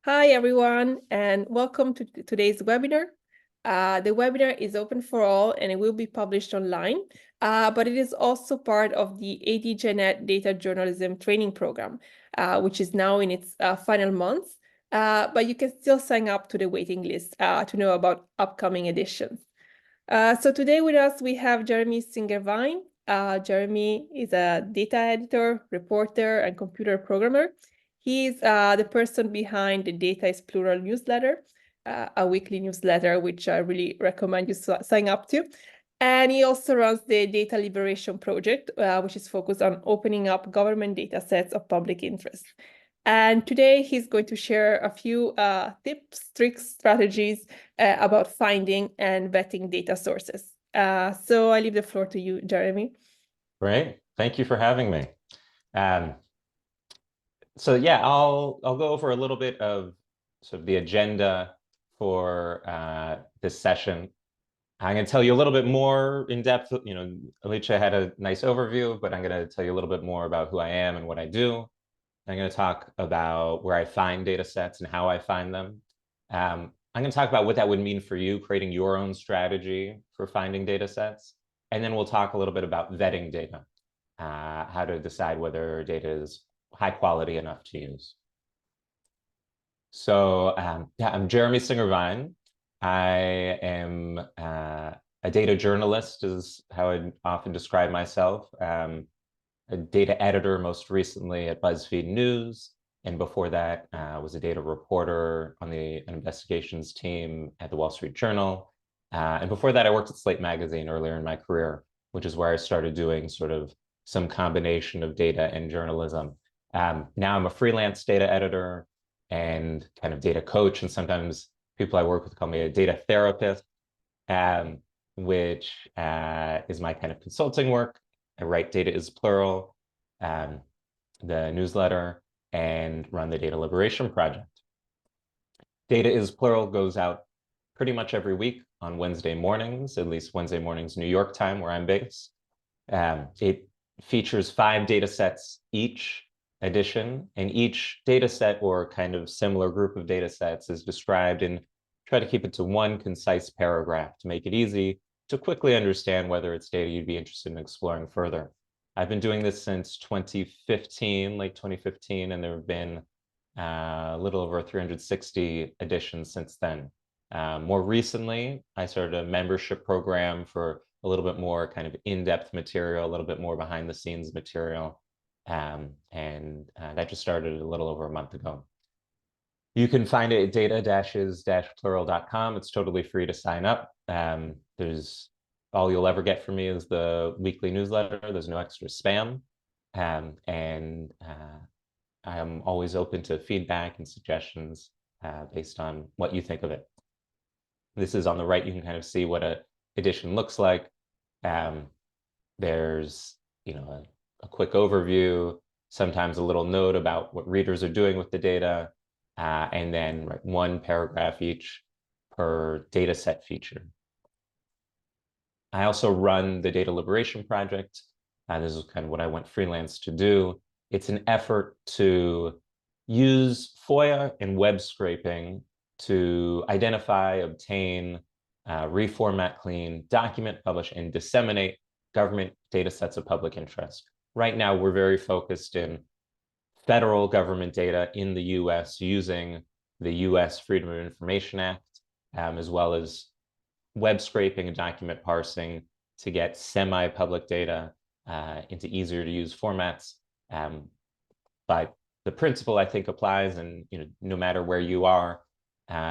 Hi, everyone, and welcome to today's webinar. The webinar is open for all and it will be published online, but it is also part of the AD Data Journalism Training Program, which is now in its final months, but you can still sign up to the waiting list to know about upcoming editions. So today with us, we have Jeremy Singervine. Jeremy is a data editor, reporter, and computer programmer. He's the person behind the Data Is Plural newsletter, a weekly newsletter, which I really recommend you sign up to. And he also runs the Data Liberation Project, which is focused on opening up government data sets of public interest. And today he's going to share a few tips, tricks, strategies about finding and vetting data sources. So I leave the floor to you, Jeremy. Great. Thank you for having me. So yeah, I'll go over a little bit of sort of the agenda for this session. I'm going to tell you a little bit more in depth. Alicia had a nice overview, but I'm going to tell you a little bit more about who I am and what I do. I'm going to talk about where I find data sets and how I find them. I'm going to talk about what that would mean for you, creating your own strategy for finding data sets. And then we'll talk a little bit about vetting data, how to decide whether data is high quality enough to use. So yeah, I'm Jeremy Singervine. I am a data journalist is how I often describe myself. A data editor most recently at BuzzFeed News. And before that, was a data reporter on the investigations team at the Wall Street Journal. And before that, I worked at Slate Magazine earlier in my career, which is where I started doing sort of some combination of data and journalism. Now I'm a freelance data editor and kind of data coach. And sometimes people I work with call me a data therapist, which is my kind of consulting work. I write Data Is Plural, the newsletter, and run the Data Liberation Project. Data Is Plural goes out pretty much every week on Wednesday mornings, at least Wednesday mornings New York time, where I'm based. It features 5 data sets each edition, and each data set or kind of similar group of data sets is described in, try to keep it to one concise paragraph to make it easy to quickly understand whether it's data you'd be interested in exploring further. I've been doing this since 2015, late 2015, and there have been a little over 360 editions since then. More recently, I started a membership program for a little bit more kind of in-depth material, a little bit more behind the scenes material. That just started a little over a month ago. You can find it at data-is-plural.com. It's totally free to sign up. There's all you'll ever get from me is the weekly newsletter. There's no extra spam. I am always open to feedback and suggestions based on what you think of it. This is on the right. You can kind of see what an edition looks like. There's, a quick overview, sometimes a little note about what readers are doing with the data, and then one paragraph each per data set feature. I also run the Data Liberation Project. This is kind of what I went freelance to do. It's an effort to use FOIA and web scraping to identify, obtain, reformat, clean, document, publish, and disseminate government data sets of public interest. Right now, we're very focused in federal government data in the US using the US Freedom of Information Act, as well as web scraping and document parsing to get semi-public data into easier to use formats. But the principle, I think, applies, and no matter where you are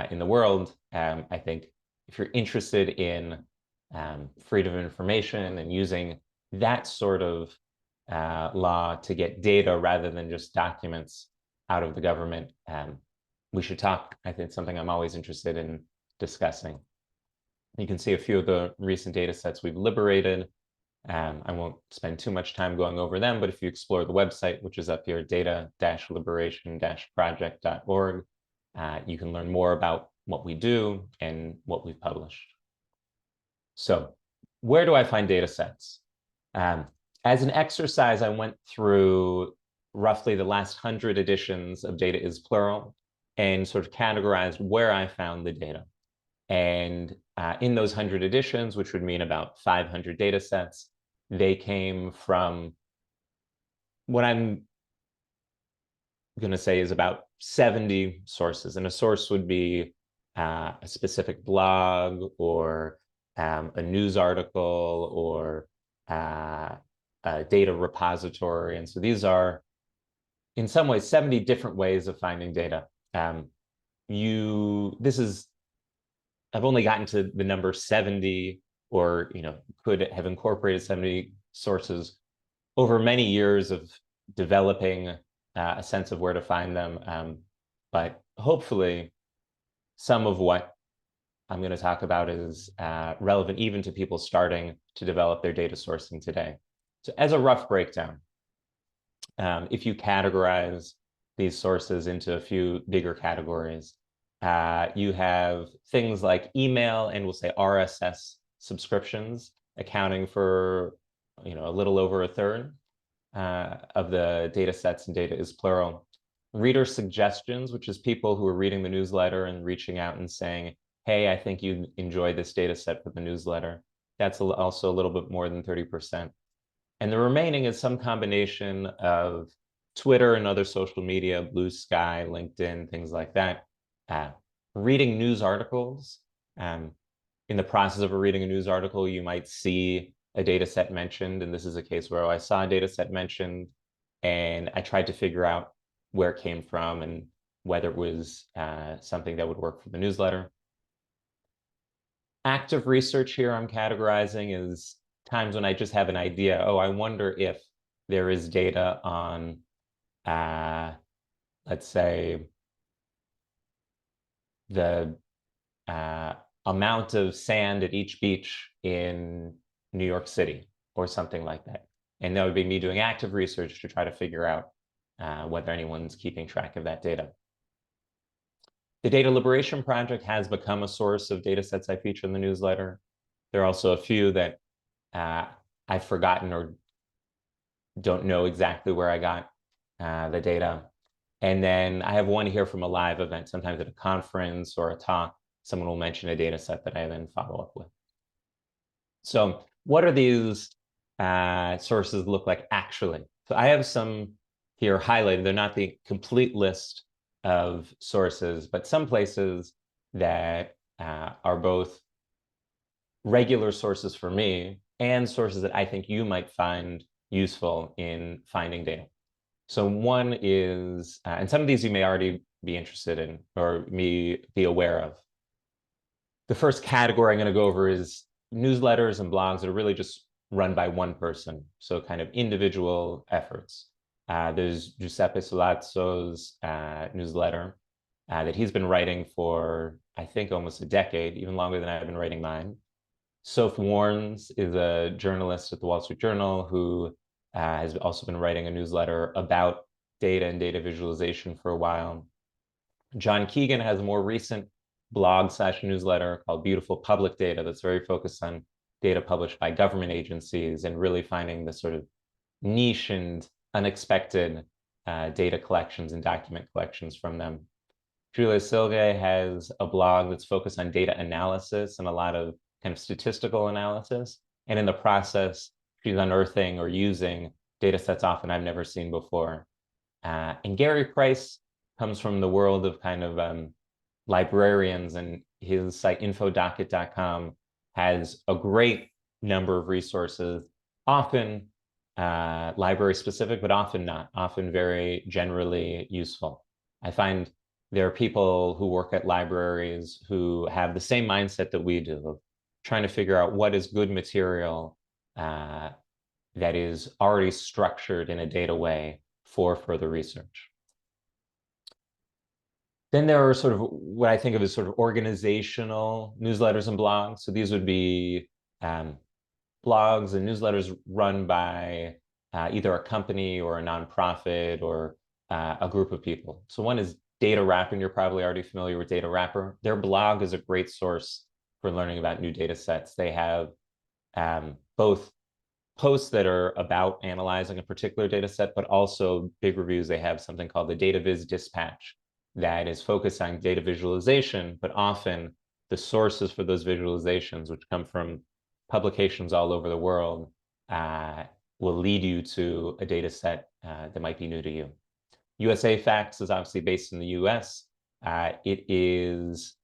in the world, I think if you're interested in freedom of information and using that sort of law to get data rather than just documents out of the government, we should talk. I think it's something I'm always interested in discussing. You can see a few of the recent data sets we've liberated. I won't spend too much time going over them, but if you explore the website, which is up here, data-liberation-project.org, you can learn more about what we do and what we've published. So where do I find data sets? As an exercise, I went through roughly the last 100 editions of Data Is Plural. and sort of categorized where I found the data. And in those 100 editions, which would mean about 500 data sets, they came from what I'm going to say is about 70 sources. And a source would be a specific blog or a news article or a data repository. And so these are, in some ways, 70 different ways of finding data. I've only gotten to the number 70, or could have incorporated 70 sources over many years of developing a sense of where to find them. But hopefully some of what I'm going to talk about is relevant even to people starting to develop their data sourcing today. So as a rough breakdown, if you categorize these sources into a few bigger categories, you have things like email and we'll say RSS subscriptions accounting for a little over a third of the data sets in Data Is Plural. Reader suggestions, which is people who are reading the newsletter and reaching out and saying, hey, I think you enjoyed this data set for the newsletter. That's also a little bit more than 30%. And the remaining is some combination of Twitter and other social media, Blue Sky, LinkedIn, things like that. Reading news articles. In the process of reading a news article, you might see a data set mentioned, and this is a case where I saw a data set mentioned, and I tried to figure out where it came from and whether it was something that would work for the newsletter. Active research here I'm categorizing is times when I just have an idea. Oh, I wonder if there is data on, let's say, the amount of sand at each beach in New York City or something like that. And that would be me doing active research to try to figure out whether anyone's keeping track of that data. The Data Liberation Project has become a source of data sets I feature in the newsletter. There are also a few that I've forgotten or don't know exactly where I got the data. And then I have one here from a live event, sometimes at a conference or a talk, someone will mention a data set that I then follow up with. So what are these sources look like actually? So I have some here highlighted. They're not the complete list of sources, but some places that are both regular sources for me and sources that I think you might find useful in finding data. So one is, and some of these you may already be interested in or be aware of. The first category I'm going to go over is newsletters and blogs that are really just run by one person. So kind of individual efforts. There's Giuseppe Solazzo's newsletter that he's been writing for, I think, almost a decade, even longer than I've been writing mine. Soph Warnes is a journalist at the Wall Street Journal who has also been writing a newsletter about data and data visualization for a while. John Keegan has a more recent blog/newsletter called Beautiful Public Data that's very focused on data published by government agencies and really finding the sort of niche and unexpected data collections and document collections from them. Julia Silge has a blog that's focused on data analysis and a lot of kind of statistical analysis. And in the process, she's unearthing or using data sets often I've never seen before. And Gary Price comes from the world of kind of librarians, and his site infodocket.com has a great number of resources, often library specific, but often not, often very generally useful. I find there are people who work at libraries who have the same mindset that we do of trying to figure out what is good material that is already structured in a data way for further research. Then there are sort of what I think of as sort of organizational newsletters and blogs. So these would be blogs and newsletters run by either a company or a nonprofit or a group of people. So one is Data Wrapper, and you're probably already familiar with Data Wrapper. Their blog is a great source for learning about new data sets. They have both posts that are about analyzing a particular data set, but also big reviews. They have something called the Data Viz Dispatch, that is focused on data visualization, but often the sources for those visualizations, which come from publications all over the world, will lead you to a data set that might be new to you. USA Facts is obviously based in the US. It is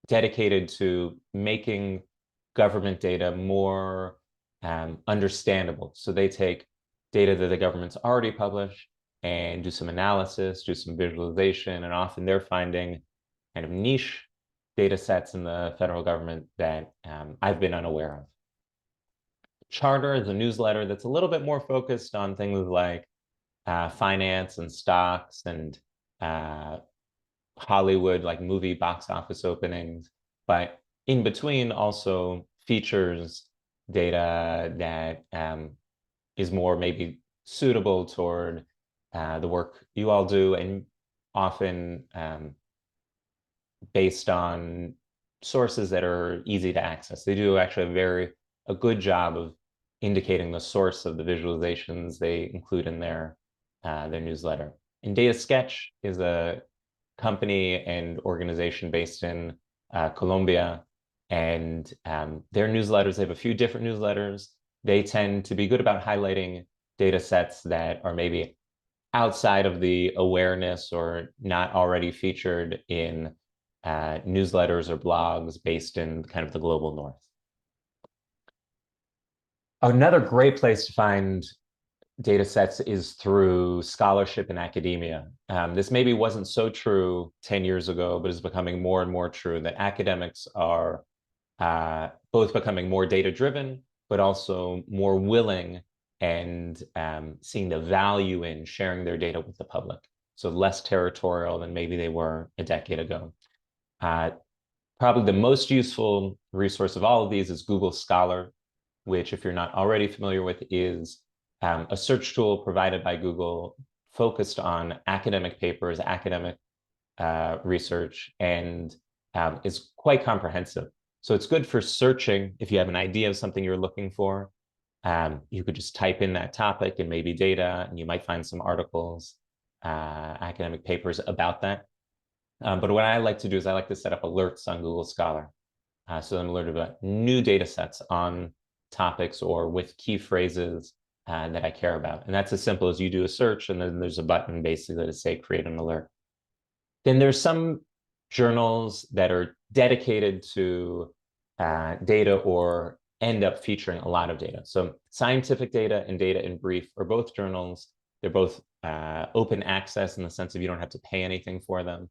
dedicated to making government data more understandable. So they take data that the government's already published and do some analysis, do some visualization, and often they're finding kind of niche data sets in the federal government that I've been unaware of. Charter is a newsletter that's a little bit more focused on things like finance and stocks and Hollywood, like movie box office openings, but in between also features data that is more maybe suitable toward the work you all do, and often based on sources that are easy to access. They do actually a good job of indicating the source of the visualizations they include in their newsletter. And Data Sketch is a company and organization based in Colombia, and their newsletters, they have a few different newsletters. They tend to be good about highlighting data sets that are maybe outside of the awareness or not already featured in newsletters or blogs based in kind of the global north. Another great place to find data sets is through scholarship in academia. This maybe wasn't so true 10 years ago, but is becoming more and more true that academics are both becoming more data-driven, but also more willing and seeing the value in sharing their data with the public. So less territorial than maybe they were a decade ago. Probably the most useful resource of all of these is Google Scholar, which, if you're not already familiar with, is a search tool provided by Google focused on academic papers, academic research, and is quite comprehensive. So it's good for searching. If you have an idea of something you're looking for, you could just type in that topic and maybe data, and you might find some articles, academic papers about that. But what I like to do is I like to set up alerts on Google Scholar. So I'm alerted about new data sets on topics or with key phrases that I care about. And that's as simple as you do a search, and then there's a button basically to say create an alert. Then there's some journals that are dedicated to data or end up featuring a lot of data. So Scientific Data and Data in Brief are both journals. They're both open access in the sense of you don't have to pay anything for them.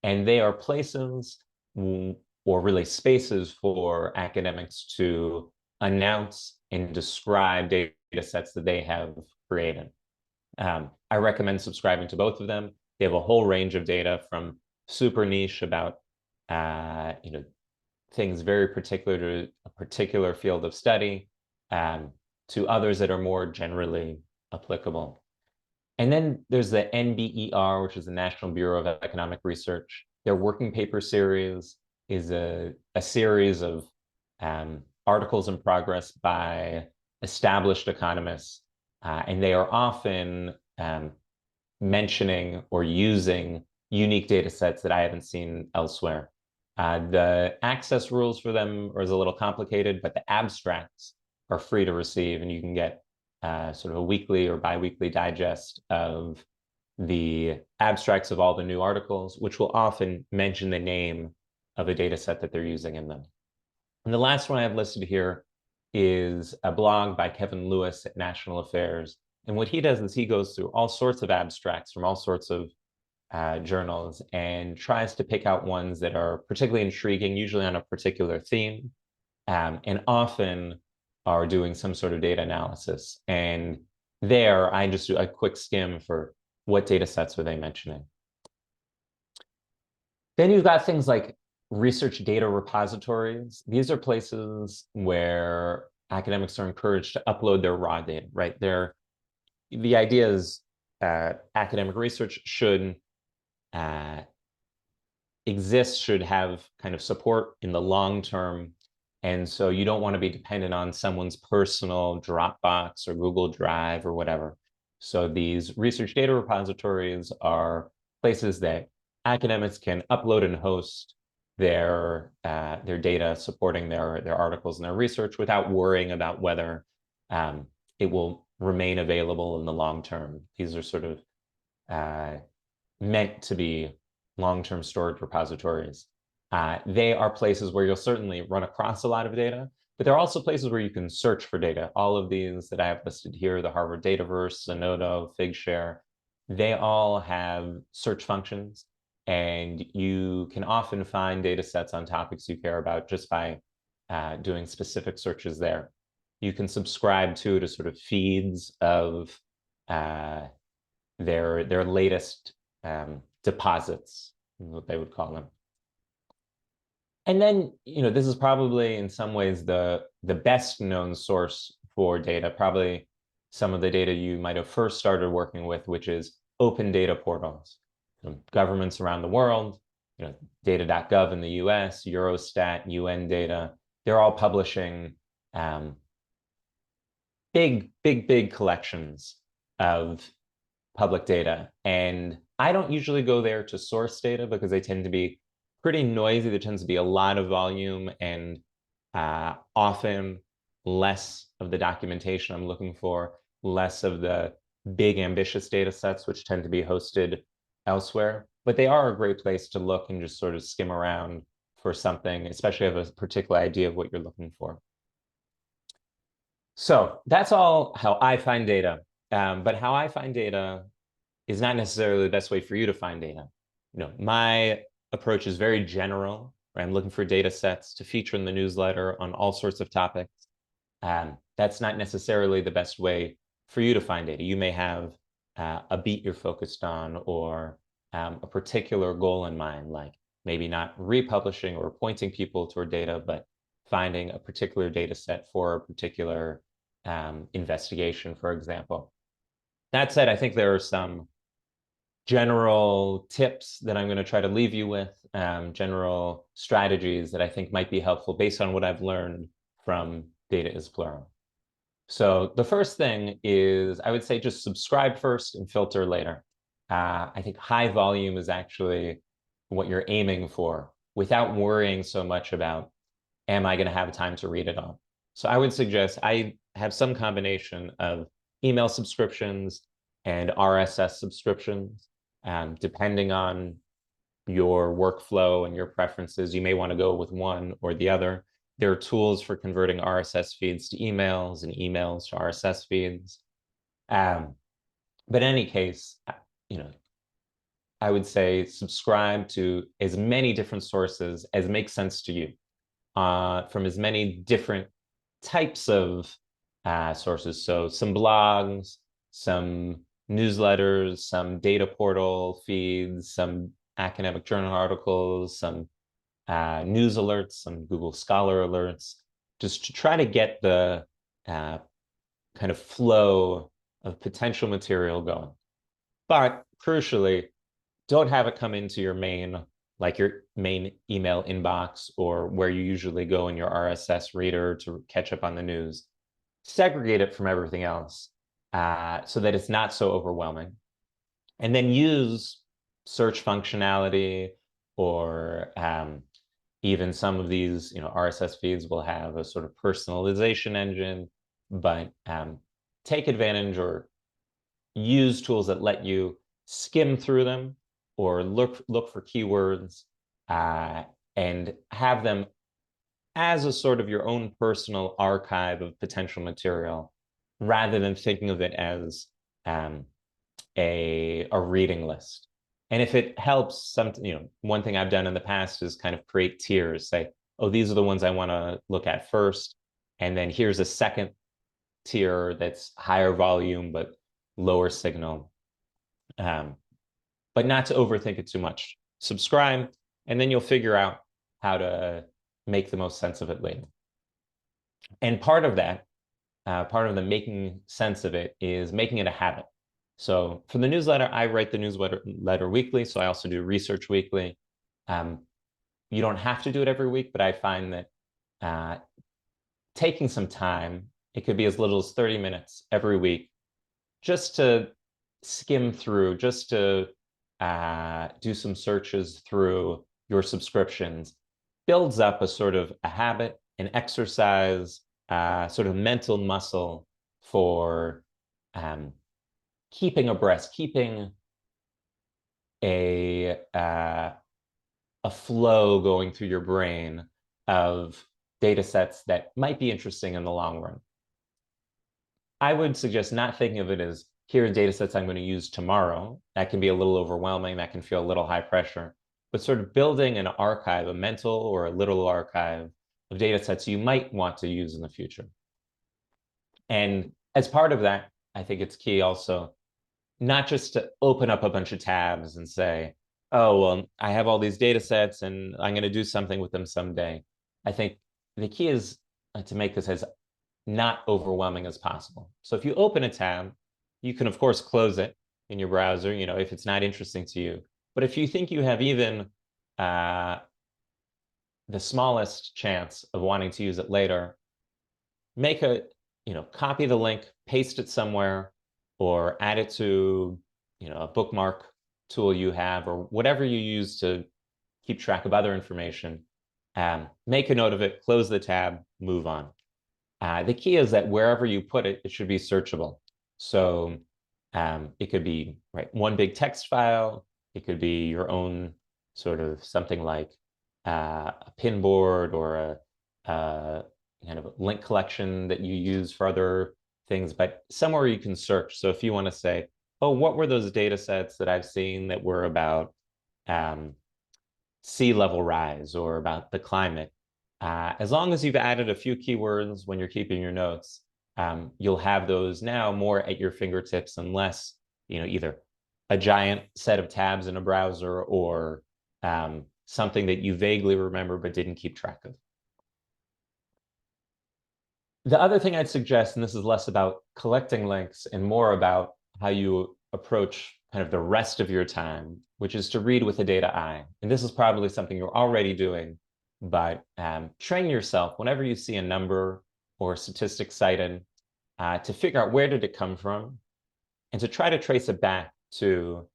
And they are places or really spaces for academics to announce and describe data sets that they have created. I recommend subscribing to both of them. They have a whole range of data from super niche about things very particular to a particular field of study, to others that are more generally applicable. And then there's the NBER, which is the National Bureau of Economic Research. Their working paper series is a series of articles in progress by established economists, and they are often mentioning or using unique data sets that I haven't seen elsewhere. The access rules for them are a little complicated, but the abstracts are free to receive, and you can get sort of a weekly or bi-weekly digest of the abstracts of all the new articles, which will often mention the name of a data set that they're using in them. And the last one I have listed here is a blog by Kevin Lewis at National Affairs. And what he does is he goes through all sorts of abstracts from all sorts of journals and tries to pick out ones that are particularly intriguing, usually on a particular theme, and often are doing some sort of data analysis. And there, I just do a quick skim for what data sets are they mentioning. Then you've got things like research data repositories. These are places where academics are encouraged to upload their raw data, right? The idea is academic research should exist, should have kind of support in the long term. And so you don't want to be dependent on someone's personal Dropbox or Google Drive or whatever. So these research data repositories are places that academics can upload and host their data supporting their articles and their research without worrying about whether it will remain available in the long term. These are sort of meant to be long-term storage repositories. They are places where you'll certainly run across a lot of data, but there are also places where you can search for data. All of these that I have listed here, the Harvard Dataverse, Zenodo, Figshare, they all have search functions, and you can often find data sets on topics you care about just by doing specific searches there. You can subscribe to sort of feeds of their latest deposits, what they would call them. And then, this is probably in some ways the best known source for data, probably some of the data you might have first started working with, which is open data portals. Governments around the world, data.gov in the US, Eurostat, UN data, they're all publishing big collections of public data. And I don't usually go there to source data because they tend to be pretty noisy. There tends to be a lot of volume and often less of the documentation I'm looking for, less of the big ambitious data sets, which tend to be hosted elsewhere. But they are a great place to look and just sort of skim around for something, especially if you have a particular idea of what you're looking for. So that's all how I find data. But how I find data is not necessarily the best way for you to find data. My approach is very general, where I'm looking for data sets to feature in the newsletter on all sorts of topics. That's not necessarily the best way for you to find data. You may have a beat you're focused on, or a particular goal in mind, like maybe not republishing or pointing people toward data, but finding a particular data set for a particular investigation, for example. That said, I think there are some general tips that I'm going to try to leave you with, general strategies that I think might be helpful based on what I've learned from Data Is Plural. So the first thing is, I would say just subscribe first and filter later. I think high volume is actually what you're aiming for without worrying so much about, am I going to have time to read it all? So I would suggest I have some combination of email subscriptions and RSS subscriptions. Depending on your workflow and your preferences, you may want to go with one or the other. There are tools for converting RSS feeds to emails and emails to RSS feeds. But in any case, I would say subscribe to as many different sources as make sense to you, from as many different types of sources. So some blogs, some newsletters, some data portal feeds, some academic journal articles, some news alerts, some Google Scholar alerts, just to try to get the kind of flow of potential material going. But crucially, don't have it come into your main email inbox or where you usually go in your RSS reader to catch up on the news. Segregate it from everything else so that it's not so overwhelming. And then use search functionality, or even some of these RSS feeds will have a sort of personalization engine, but take advantage or use tools that let you skim through them or look for keywords and have them as a sort of your own personal archive of potential material, rather than thinking of it as a reading list. And if it helps, one thing I've done in the past is kind of create tiers, say, oh, these are the ones I want to look at first, and then here's a second tier that's higher volume but lower signal. But not to overthink it too much. Subscribe, and then you'll figure out how to make the most sense of it later. And part of that, part of the making sense of it, is making it a habit. So for the newsletter, I write the newsletter weekly, so I also do research weekly. You don't have to do it every week, but I find that taking some time, it could be as little as 30 minutes every week, just to skim through, just to do some searches through your subscriptions, builds up a sort of a habit, an exercise, sort of mental muscle for keeping abreast, keeping a flow going through your brain of data sets that might be interesting in the long run. I would suggest not thinking of it as, here are data sets I'm going to use tomorrow. That can be a little overwhelming. That can feel a little high pressure. But sort of building an archive, a mental or a literal archive of data sets you might want to use in the future. And as part of that, I think it's key also not just to open up a bunch of tabs and say, oh, well, I have all these data sets and I'm going to do something with them someday. I think the key is to make this as not overwhelming as possible. So if you open a tab, you can, of course, close it in your browser, if it's not interesting to you. But if you think you have even the smallest chance of wanting to use it later, make copy the link, paste it somewhere, or add it to, a bookmark tool you have, or whatever you use to keep track of other information. Make a note of it, close the tab, move on. The key is that wherever you put it, it should be searchable. So it could be one big text file. It could be your own sort of something like a pinboard or a kind of a link collection that you use for other things, but somewhere you can search. So if you want to say, oh, what were those data sets that I've seen that were about sea level rise or about the climate? As long as you've added a few keywords when you're keeping your notes, you'll have those now more at your fingertips and less, either a giant set of tabs in a browser or something that you vaguely remember but didn't keep track of. The other thing I'd suggest, and this is less about collecting links and more about how you approach kind of the rest of your time, which is to read with the data eye. And this is probably something you're already doing, but train yourself whenever you see a number or statistic cited to figure out where did it come from and to try to trace it back to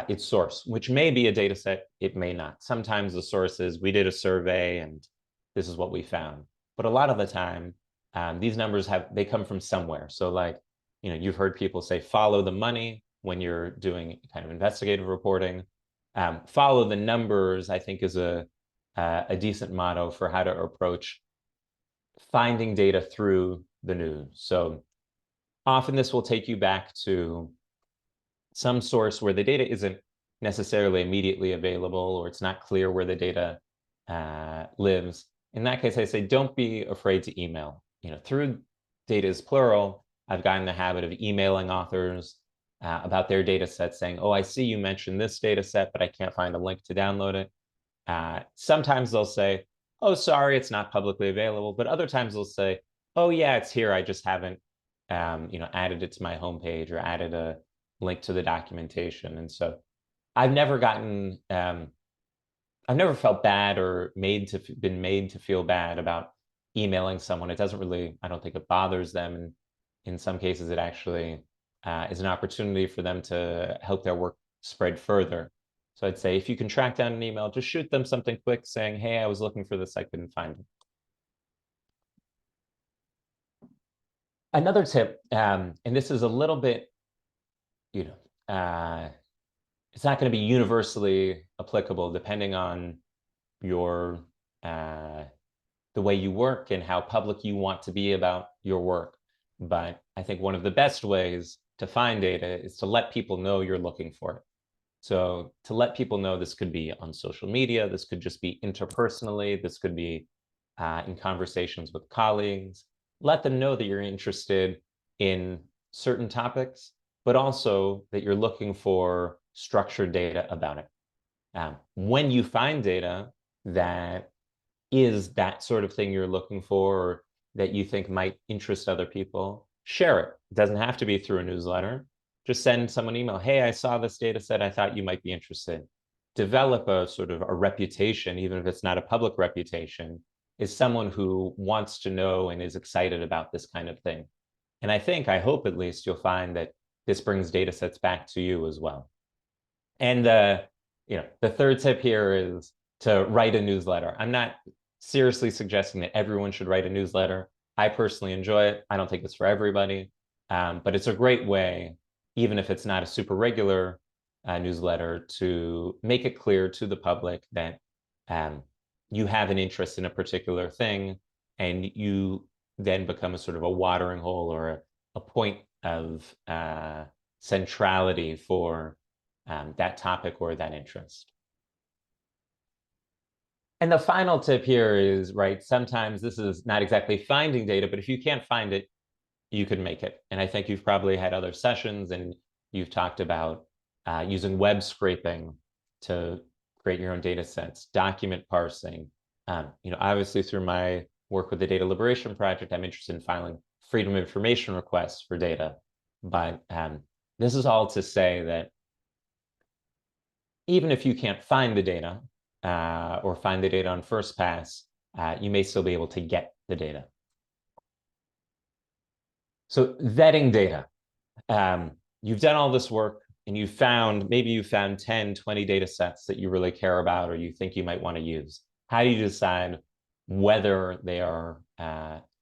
its source, which may be a data set, it may not. Sometimes the source is, we did a survey and this is what we found. But a lot of the time, these numbers they come from somewhere. So like, you've heard people say, follow the money when you're doing kind of investigative reporting. Follow the numbers, I think, is a decent motto for how to approach finding data through the news. So often this will take you back to some source where the data isn't necessarily immediately available, or it's not clear where the data lives. In that case, I say, don't be afraid to email. Through Data Is Plural, I've gotten in the habit of emailing authors about their data set, saying, oh, I see you mentioned this data set, but I can't find a link to download it. Sometimes they'll say, oh, sorry, it's not publicly available. But other times they'll say, oh, yeah, it's here. I just haven't added it to my homepage or added a link to the documentation. And so I've never gotten, I've never felt bad or been made to feel bad about emailing someone. It doesn't really, I don't think it bothers them. And in some cases, it actually is an opportunity for them to help their work spread further. So I'd say if you can track down an email, just shoot them something quick saying, hey, I was looking for this, I couldn't find it. Another tip, and this is a little bit, it's not going to be universally applicable depending on your the way you work and how public you want to be about your work. But I think one of the best ways to find data is to let people know you're looking for it. So to let people know, this could be on social media, this could just be interpersonally, this could be in conversations with colleagues. Let them know that you're interested in certain topics, but also that you're looking for structured data about it. When you find data that is that sort of thing you're looking for, or that you think might interest other people, share it. It doesn't have to be through a newsletter. Just send someone an email. Hey, I saw this data set. I thought you might be interested. Develop a sort of a reputation, even if it's not a public reputation, is someone who wants to know and is excited about this kind of thing. And I hope at least, you'll find that this brings data sets back to you as well. And the third tip here is to write a newsletter. I'm not seriously suggesting that everyone should write a newsletter. I personally enjoy it. I don't think it's for everybody, but it's a great way, even if it's not a super regular newsletter, to make it clear to the public that you have an interest in a particular thing, and you then become a sort of a watering hole or a point of centrality for that topic or that interest. And the final tip here is, right, sometimes this is not exactly finding data, but if you can't find it, you can make it. And I think you've probably had other sessions and you've talked about using web scraping to create your own data sets, document parsing. Obviously through my work with the Data Liberation Project, I'm interested in filing freedom of information requests for data. But this is all to say that even if you can't find the data or find the data on first pass, you may still be able to get the data. So vetting data. You've done all this work and maybe you found 10, 20 data sets that you really care about or you think you might want to use. How do you decide whether they are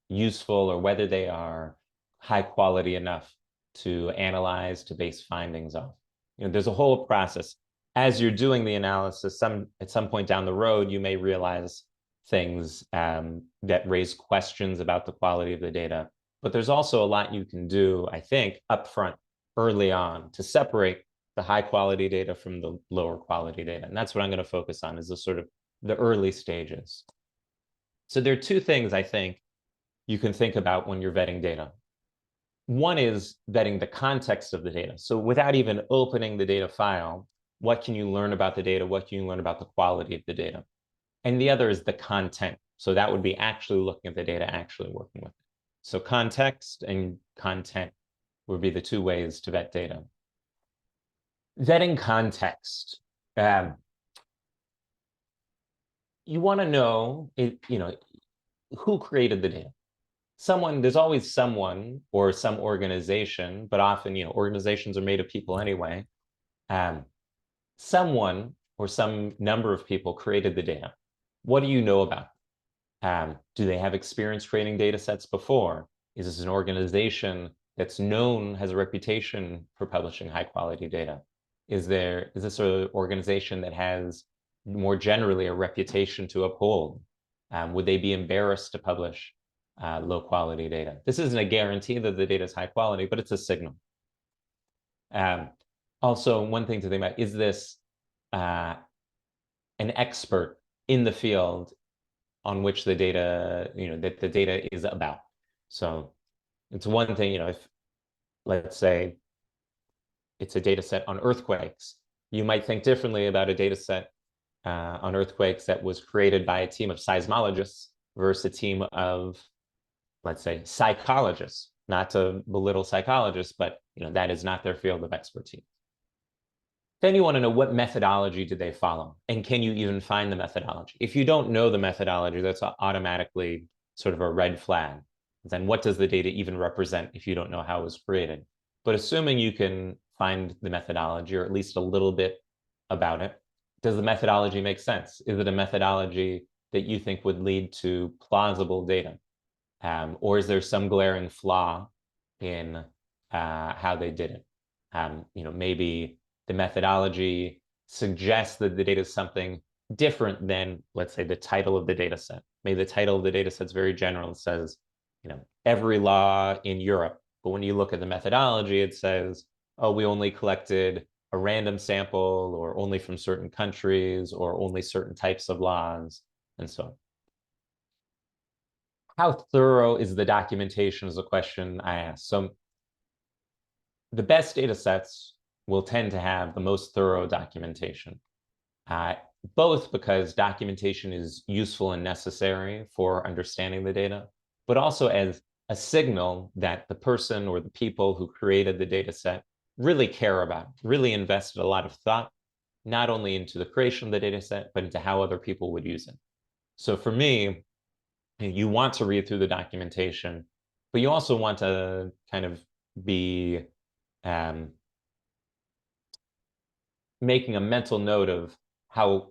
useful or whether they are high quality enough to analyze, to base findings off? There's a whole process. As you're doing the analysis, at some point down the road, you may realize things that raise questions about the quality of the data. But there's also a lot you can do, I think, upfront, early on, to separate the high quality data from the lower quality data. And that's what I'm going to focus on, is the sort of the early stages. So there are two things I think you can think about when you're vetting data. One is vetting the context of the data. So without even opening the data file, what can you learn about the data? What can you learn about the quality of the data? And the other is the content. So that would be actually looking at the data, actually working with it. So context and content would be the two ways to vet data. Vetting context. You want to know, who created the data. There's always someone or some organization, but often, organizations are made of people anyway. Someone or some number of people created the data. What do you know about them? Do they have experience creating data sets before? Is this an organization that's known, has a reputation for publishing high quality data? Is this an organization that has more generally a reputation to uphold? Would they be embarrassed to publish low quality data? This isn't a guarantee that the data is high quality, but it's a signal. Also, one thing to think about, is this an expert in the field on which the data, that the data is about? So it's one thing, if let's say it's a data set on earthquakes, you might think differently about a data set on earthquakes that was created by a team of seismologists versus a team of, let's say, psychologists. Not to belittle psychologists, but that is not their field of expertise. Then you want to know, what methodology did they follow? And can you even find the methodology? If you don't know the methodology, that's automatically sort of a red flag. Then what does the data even represent if you don't know how it was created? But assuming you can find the methodology, or at least a little bit about it, does the methodology make sense? Is it a methodology that you think would lead to plausible data? Or is there some glaring flaw in how they did it? Maybe the methodology suggests that the data is something different than, let's say, the title of the data set. Maybe the title of the data set is very general. It says, every law in Europe. But when you look at the methodology, it says, oh, we only collected a random sample, or only from certain countries, or only certain types of laws, and so on. How thorough is the documentation is a question I ask. So the best data sets will tend to have the most thorough documentation, both because documentation is useful and necessary for understanding the data, but also as a signal that the person or the people who created the data set really care about, really invested a lot of thought, not only into the creation of the data set, but into how other people would use it. So for me, you want to read through the documentation, but you also want to kind of be making a mental note of how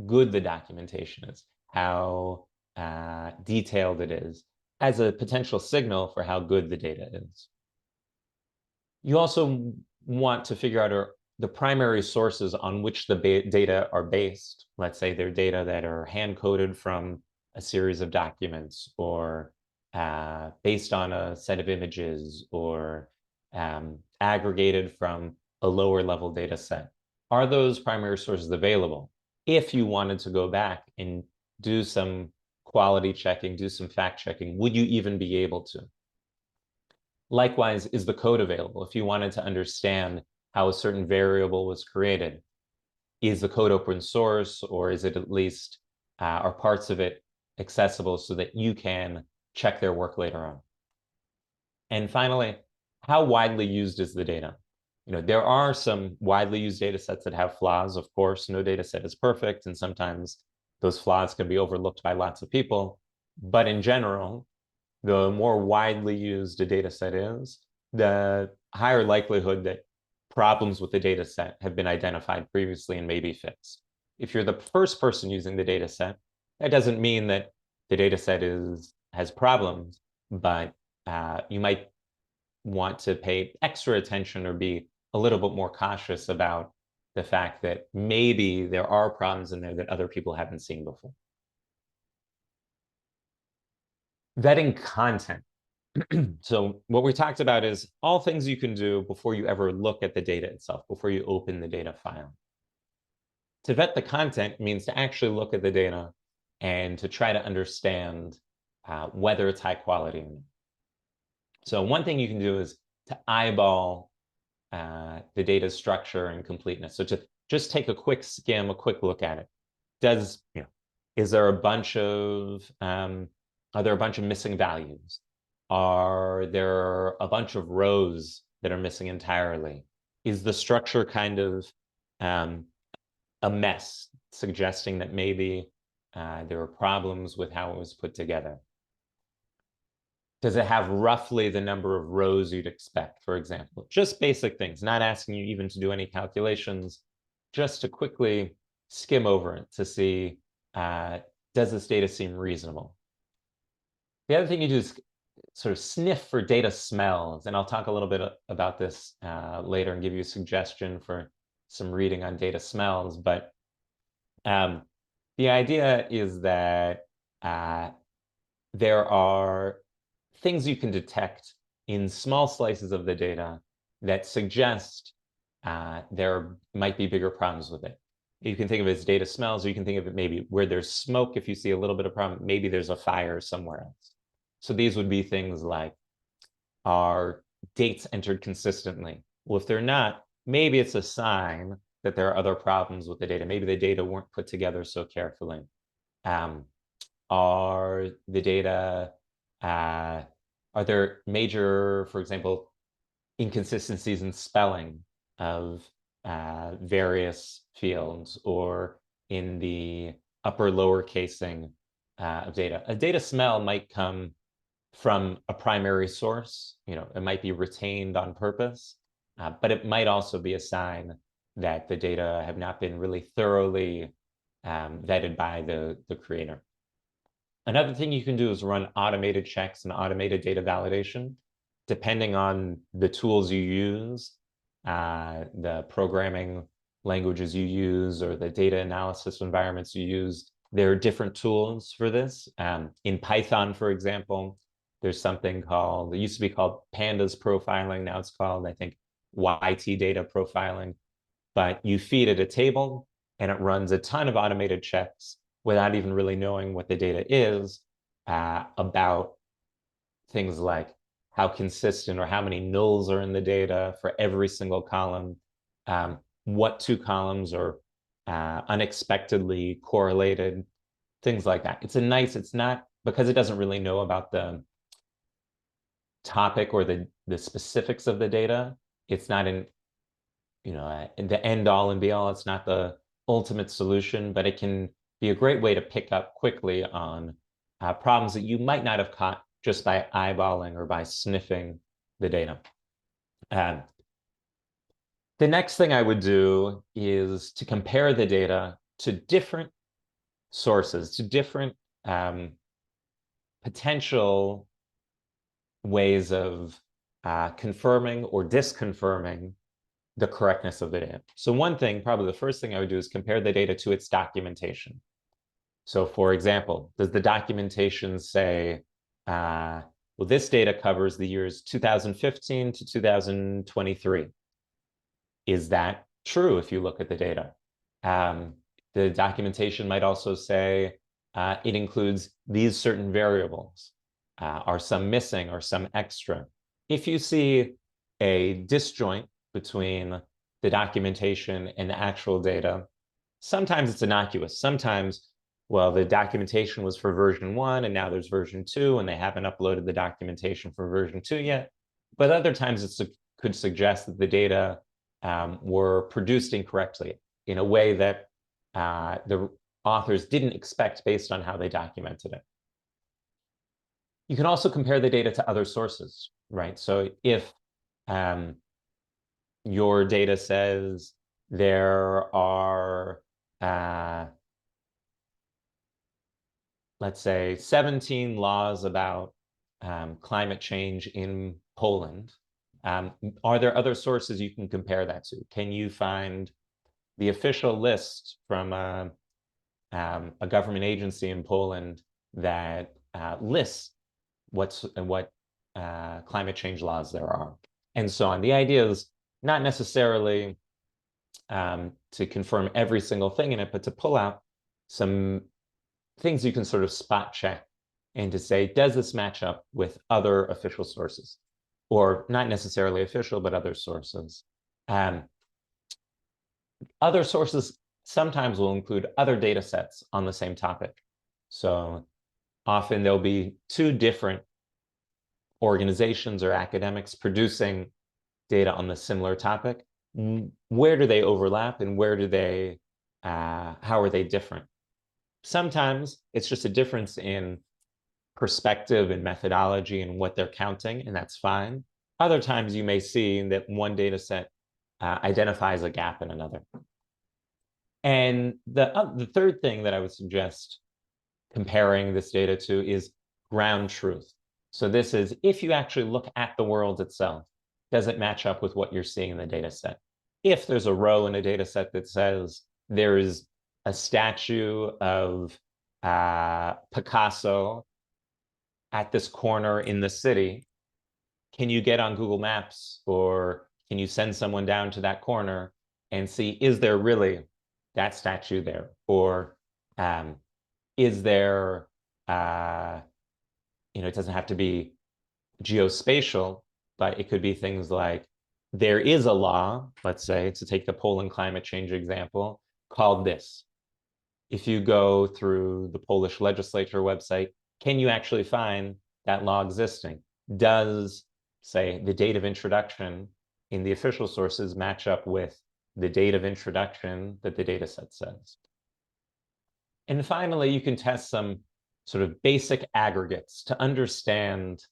good the documentation is, how detailed it is, as a potential signal for how good the data is. You also want to figure out the primary sources on which the data are based. Let's say they're data that are hand-coded from a series of documents, or based on a set of images, or aggregated from a lower level data set. Are those primary sources available? If you wanted to go back and do some quality checking, do some fact checking, would you even be able to? Likewise, is the code available? If you wanted to understand how a certain variable was created, is the code open source, or is it at least, are parts of it accessible so that you can check their work later on? And finally, how widely used is the data? There are some widely used data sets that have flaws. Of course, no data set is perfect, and sometimes those flaws can be overlooked by lots of people. But in general, the more widely used a data set is, the higher likelihood that problems with the data set have been identified previously and may be fixed. If you're the first person using the data set, that doesn't mean that the data set has problems, but you might want to pay extra attention or be a little bit more cautious about the fact that maybe there are problems in there that other people haven't seen before. Vetting content. So what we talked about is all things you can do before you ever look at the data itself, before you open the data file. To vet the content means to actually look at the data and to try to understand whether it's high quality or not. So one thing you can do is to eyeball the data structure and completeness. So to just take a quick skim, a quick look at it. Is there a bunch of, are there a bunch of missing values? Are there a bunch of rows that are missing entirely? Is the structure kind of a mess, suggesting that maybe there are problems with how it was put together? Does it have roughly the number of rows you'd expect, for example? Just basic things, not asking you even to do any calculations, just to quickly skim over it to see, does this data seem reasonable? The other thing you do is sort of sniff for data smells, and I'll talk a little bit about this later and give you a suggestion for some reading on data smells. But the idea is that there are things you can detect in small slices of the data that suggest there might be bigger problems with it. You can think of it as data smells, or you can think of it maybe where there's smoke. If you see a little bit of problem, maybe there's a fire somewhere else. So these would be things like, are dates entered consistently? Well, if they're not, maybe it's a sign that there are other problems with the data. Maybe the data weren't put together so carefully. Are the data, are there major, for example, inconsistencies in spelling of various fields, or in the upper lower casing of data? A data smell might come from a primary source. It might be retained on purpose, but it might also be a sign that the data have not been really thoroughly vetted by the creator. Another thing you can do is run automated checks and automated data validation. Depending on the tools you use, the programming languages you use, or the data analysis environments you use, there are different tools for this. In Python, for example, there's something called, it used to be called pandas profiling. Now it's called, I think, YT data profiling. But you feed it a table and it runs a ton of automated checks without even really knowing what the data is, about things like how consistent or how many nulls are in the data for every single column, what two columns are unexpectedly correlated, things like that. It's not, because it doesn't really know about the topic or the specifics of the data, it's not in the end all and be all. It's not the ultimate solution, but it can be a great way to pick up quickly on problems that you might not have caught just by eyeballing or by sniffing the data. The next thing I would do is to compare the data to different sources, to different potential ways of confirming or disconfirming the correctness of the data. So one thing, probably the first thing I would do is compare the data to its documentation. So for example, does the documentation say, well, this data covers the years 2015 to 2023? Is that true if you look at the data? The documentation might also say it includes these certain variables. Are some missing or some extra? If you see a disjoint between the documentation and the actual data, sometimes it's innocuous. Sometimes, well, the documentation was for version 1 and now there's version 2 and they haven't uploaded the documentation for version 2 yet. But other times it could suggest that the data were produced incorrectly in a way that the authors didn't expect based on how they documented it. You can also compare the data to other sources, right? So if your data says there are, let's say, 17 laws about climate change in Poland, are there other sources you can compare that to? Can you find the official list from a government agency in Poland that lists what climate change laws there are, and so on? The idea is not necessarily to confirm every single thing in it, but to pull out some things you can sort of spot check and to say, does this match up with other official sources? Or not necessarily official, but other sources. Other sources sometimes will include other data sets on the same topic. So often there'll be two different organizations or academics producing data on the similar topic. Where do they overlap and where do they, how are they different? Sometimes it's just a difference in perspective and methodology and what they're counting, and that's fine. Other times you may see that one data set identifies a gap in another. And the third thing that I would suggest comparing this data to is ground truth. So this is, if you actually look at the world itself, does it match up with what you're seeing in the data set? If there's a row in a data set that says there is a statue of Picasso at this corner in the city, can you get on Google Maps or can you send someone down to that corner and see, is there really that statue there? Or is there, it doesn't have to be geospatial, but it could be things like, there is a law, let's say, to take the Poland climate change example, called this. If you go through the Polish legislature website, can you actually find that law existing? Does, say, the date of introduction in the official sources match up with the date of introduction that the data set says? And finally, you can test some sort of basic aggregates to understand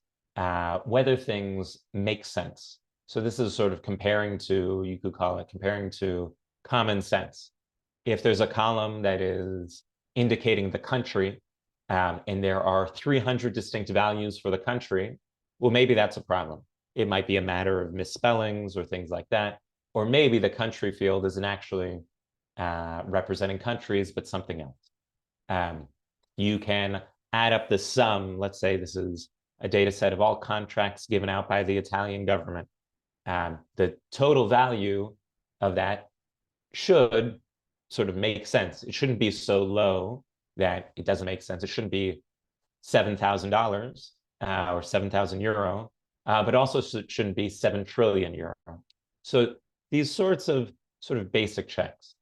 whether things make sense. So this is sort of comparing to, you could call it comparing to common sense. If there's a column that is indicating the country, and there are 300 distinct values for the country, well, maybe that's a problem. It might be a matter of misspellings or things like that. Or maybe the country field isn't actually representing countries, but something else. You can add up the sum. Let's say this is a data set of all contracts given out by the Italian government. The total value of that should sort of make sense. It shouldn't be so low that it doesn't make sense. It shouldn't be $7,000 or 7,000 euro, but also shouldn't be 7 trillion euro. So these sorts of basic checks.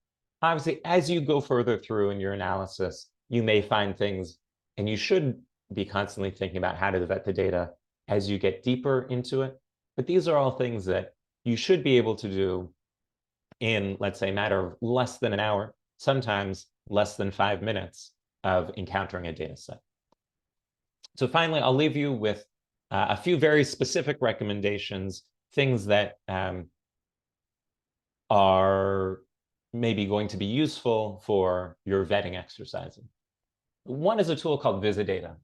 Obviously, as you go further through in your analysis, you may find things, and you should be constantly thinking about how to vet the data as you get deeper into it. But these are all things that you should be able to do in, let's say, a matter of less than an hour, sometimes less than 5 minutes of encountering a data set. So finally, I'll leave you with a few very specific recommendations, things that are maybe going to be useful for your vetting exercises. One is a tool called Visitdata.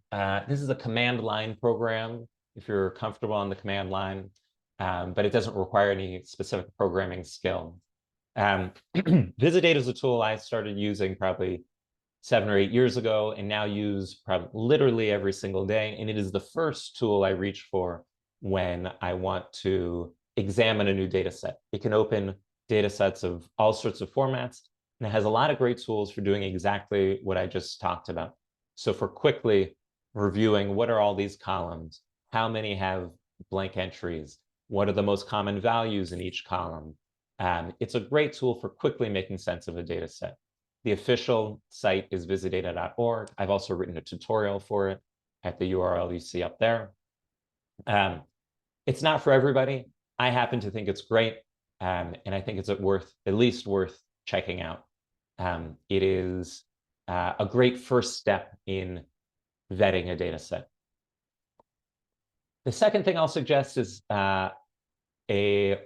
This is a command line program, if you're comfortable on the command line, but it doesn't require any specific programming skill. Visitdata is a tool I started using probably 7 or 8 years ago and now use probably literally every single day. And it is the first tool I reach for when I want to examine a new data set. It can open data sets of all sorts of formats, and it has a lot of great tools for doing exactly what I just talked about. So for quickly reviewing what are all these columns, how many have blank entries, what are the most common values in each column. It's a great tool for quickly making sense of a data set. The official site is visitdata.org. I've also written a tutorial for it at the URL you see up there. It's not for everybody. I happen to think it's great, and I think it's at least worth checking out. It is a great first step in vetting a data set. The second thing I'll suggest is a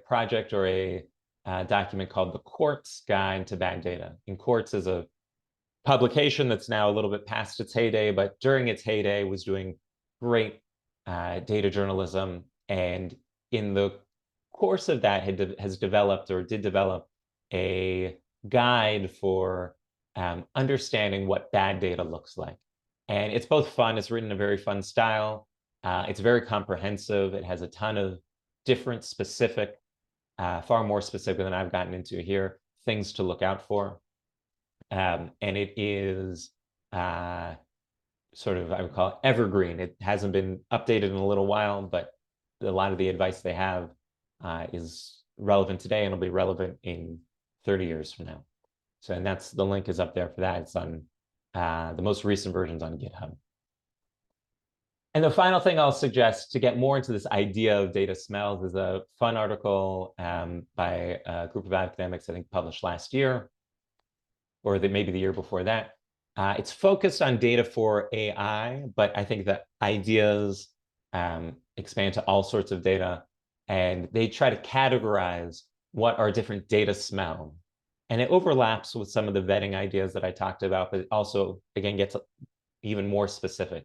project or a document called the Quartz Guide to Bad Data. And Quartz is a publication that's now a little bit past its heyday, but during its heyday was doing great data journalism. And in the course of that did develop a guide for understanding what bad data looks like. And it's both fun, it's written in a very fun style. It's very comprehensive. It has a ton of different specific, far more specific than I've gotten into here, things to look out for. And it is sort of, I would call it evergreen. It hasn't been updated in a little while, but a lot of the advice they have is relevant today and will be relevant in 30 years from now. So, and the link is up there for that. It's on the most recent versions on GitHub. And the final thing I'll suggest to get more into this idea of data smells is a fun article by a group of academics, I think published last year, or maybe the year before that. It's focused on data for AI, but I think the ideas expand to all sorts of data, and they try to categorize what are different data smells. And it overlaps with some of the vetting ideas that I talked about, but it also, again, gets even more specific.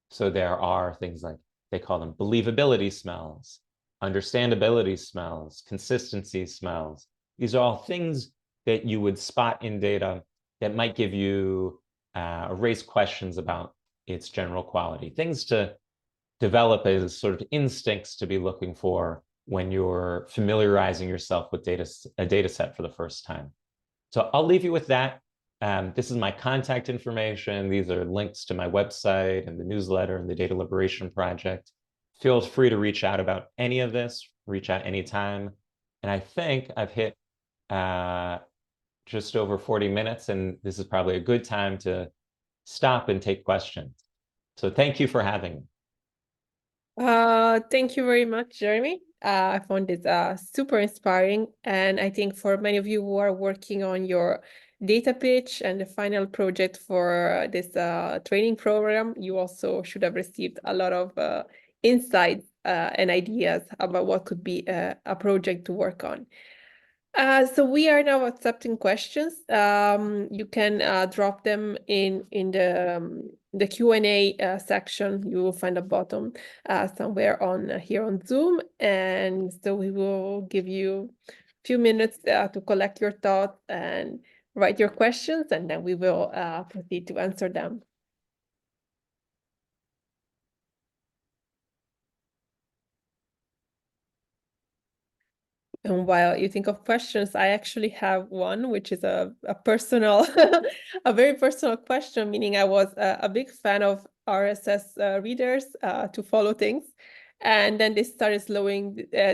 So there are things like, they call them believability smells, understandability smells, consistency smells. These are all things that you would spot in data that might give you raise questions about its general quality, things to develop as sort of instincts to be looking for when you're familiarizing yourself with a data set for the first time. So I'll leave you with that. This is my contact information. These are links to my website and the newsletter and the Data Liberation Project. Feel free to reach out about any of this, reach out anytime. And I think I've hit just over 40 minutes, and this is probably a good time to stop and take questions. So thank you for having me. Thank you very much, Jeremy. I found it super inspiring, and I think for many of you who are working on your data pitch and the final project for this training program, you also should have received a lot of insights and ideas about what could be a project to work on. So we are now accepting questions. You can drop them in the Q&A section. You will find a button somewhere on here on Zoom, and so we will give you a few minutes to collect your thoughts and write your questions, and then we will proceed to answer them. And while you think of questions, I actually have one, which is a personal, a very personal question, meaning I was a big fan of RSS readers to follow things. And then they started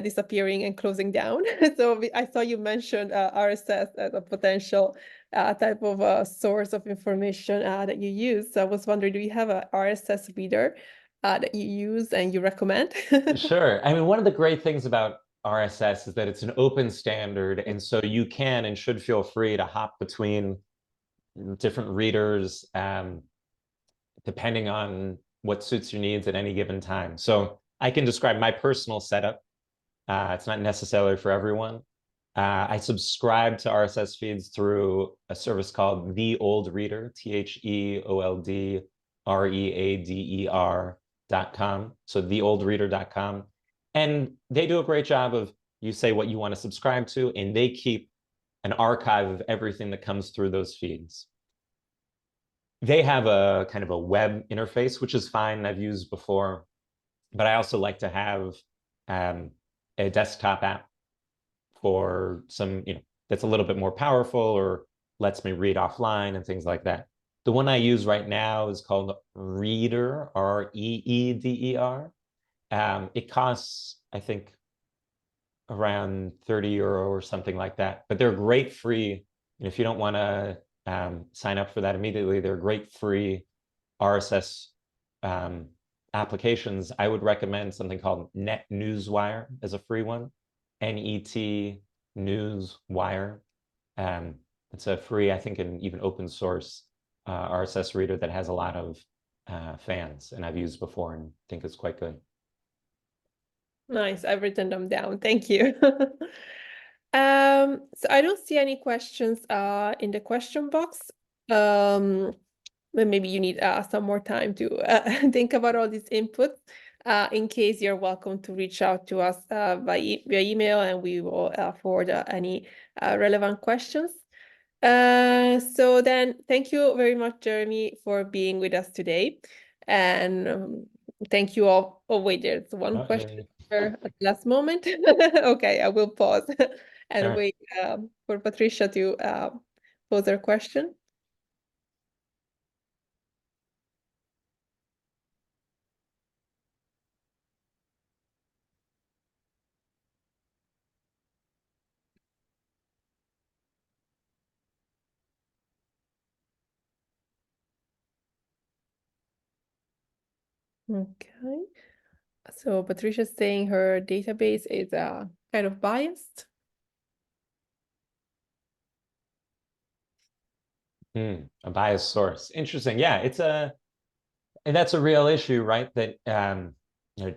disappearing and closing down. So I saw you mentioned RSS as a potential type of source of information that you use. So I was wondering, do you have a RSS reader that you use and you recommend? Sure. I mean, one of the great things about RSS is that it's an open standard, and so you can and should feel free to hop between different readers depending on what suits your needs at any given time. So I can describe my personal setup. It's not necessarily for everyone. I subscribe to RSS feeds through a service called The Old Reader, TheOldReader.com. So theoldreader.com. And they do a great job of, you say what you want to subscribe to, and they keep an archive of everything that comes through those feeds. They have a kind of a web interface, which is fine, I've used before, but I also like to have a desktop app for some, that's a little bit more powerful or lets me read offline and things like that. The one I use right now is called Reeder, Reeder. It costs, I think, around 30 euro or something like that, but they're great free. And if you don't want to sign up for that immediately, they're great free RSS applications. I would recommend something called Net Newswire as a free one. NET Newswire. It's a free, I think, and even open source RSS reader that has a lot of fans, and I've used before and think it's quite good. Nice. I've written them down. Thank you. So I don't see any questions in the question box. But maybe you need some more time to think about all these inputs. In case, you're welcome to reach out to us via email, and we will forward any relevant questions. So then, thank you very much, Jeremy, for being with us today. And thank you all. Oh, wait, there's one question at the last moment. Okay, I will pause and wait for Patricia to pose her question. Okay. So Patricia's saying her database is kind of biased. A biased source. Interesting. Yeah, and that's a real issue, right? That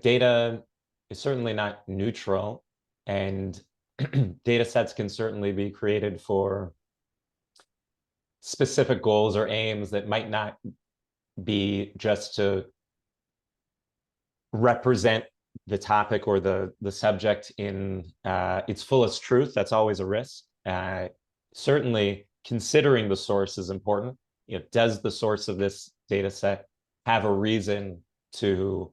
data is certainly not neutral, and data sets can certainly be created for specific goals or aims that might not be just to represent the topic or the subject in its fullest truth. That's always a risk. Certainly, considering the source is important. Does the source of this data set have a reason to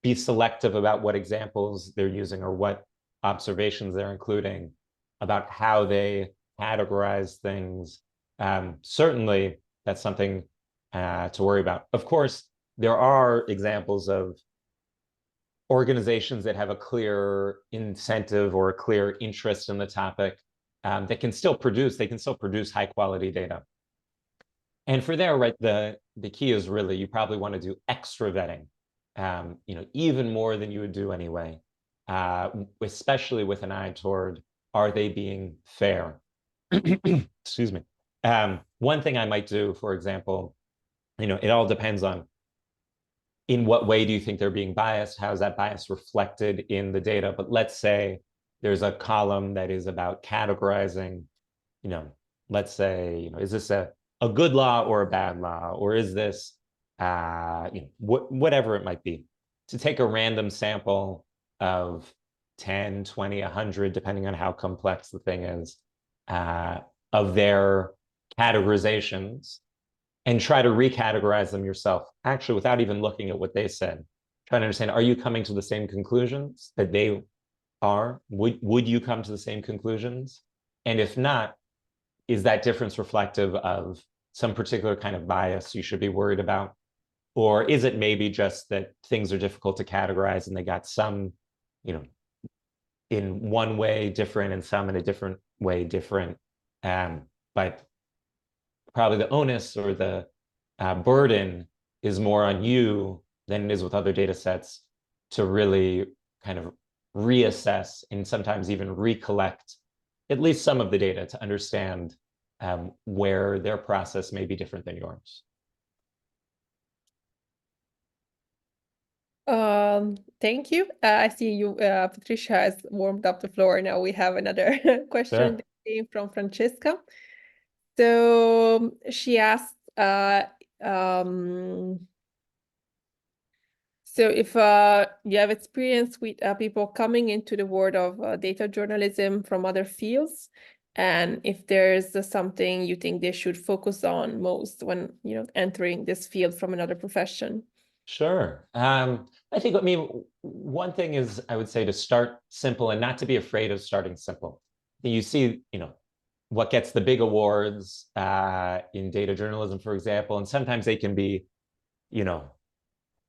be selective about what examples they're using or what observations they're including, about how they categorize things? Certainly, that's something to worry about. Of course, there are examples of organizations that have a clear incentive or a clear interest in the topic that can still produce high quality data. And for there, right, the key is really, you probably want to do extra vetting, even more than you would do anyway, especially with an eye toward, are they being fair? Excuse me. One thing I might do, for example, it all depends on in what way do you think they're being biased? How is that bias reflected in the data? But let's say there's a column that is about categorizing, let's say, is this a good law or a bad law? Or is this, whatever it might be, to take a random sample of 10, 20, 100, depending on how complex the thing is, of their categorizations, and try to recategorize them yourself, actually, without even looking at what they said. Trying to understand, are you coming to the same conclusions that they are? Would you come to the same conclusions? And if not, is that difference reflective of some particular kind of bias you should be worried about? Or is it maybe just that things are difficult to categorize and they got some, in one way different and some in a different way different? But probably the onus or the burden is more on you than it is with other data sets to really kind of reassess and sometimes even recollect at least some of the data to understand where their process may be different than yours. Thank you. I see you, Patricia has warmed up the floor. Now we have another question Sure. that came from Francesca. So she asked, so if you have experience with people coming into the world of data journalism from other fields, and if there's something you think they should focus on most when, entering this field from another profession. Sure. I think, one thing is, I would say, to start simple and not to be afraid of starting simple. You see, what gets the big awards in data journalism, for example, and sometimes they can be,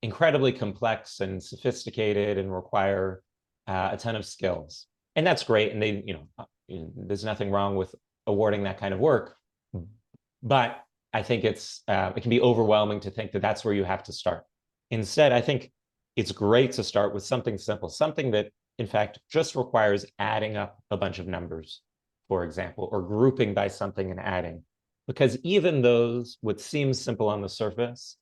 incredibly complex and sophisticated and require a ton of skills. And that's great. And there's nothing wrong with awarding that kind of work. But I think it can be overwhelming to think that that's where you have to start. Instead, I think it's great to start with something simple, something that, in fact, just requires adding up a bunch of numbers, for example, or grouping by something and adding. Because even those, what seems simple on the surface,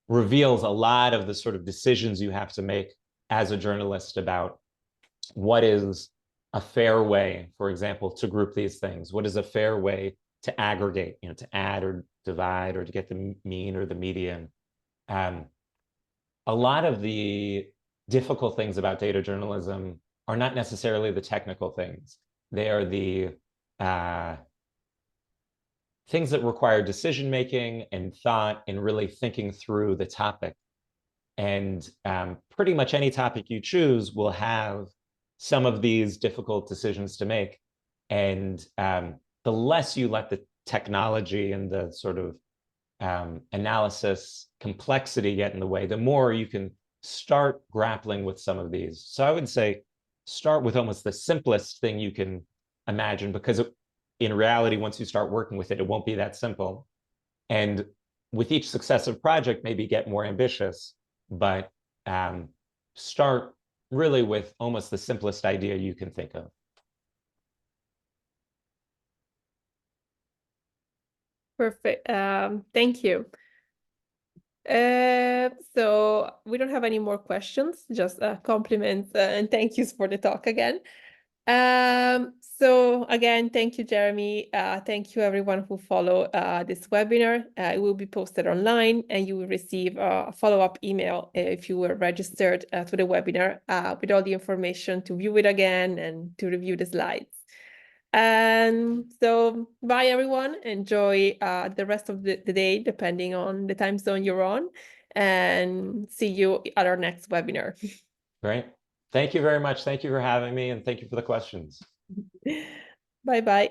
reveals a lot of the sort of decisions you have to make as a journalist about what is a fair way, for example, to group these things. What is a fair way to aggregate, to add or divide or to get the mean or the median. A lot of the difficult things about data journalism are not necessarily the technical things. They are the things that require decision making and thought and really thinking through the topic. And pretty much any topic you choose will have some of these difficult decisions to make. And the less you let the technology and the sort of analysis complexity get in the way, the more you can start grappling with some of these. So I would say start with almost the simplest thing you can imagine, because in reality, once you start working with it, it won't be that simple. And with each successive project, maybe get more ambitious, but start really with almost the simplest idea you can think of. Perfect. Thank you. So we don't have any more questions, just compliments and thank yous for the talk again. So again, thank you, Jeremy. Thank you everyone who follow this webinar. It will be posted online and you will receive a follow-up email if you were registered to the webinar with all the information to view it again and to review the slides. And so bye everyone. Enjoy the rest of the day, depending on the time zone you're on, and see you at our next webinar. Great. Thank you very much. Thank you for having me, and thank you for the questions. Bye bye.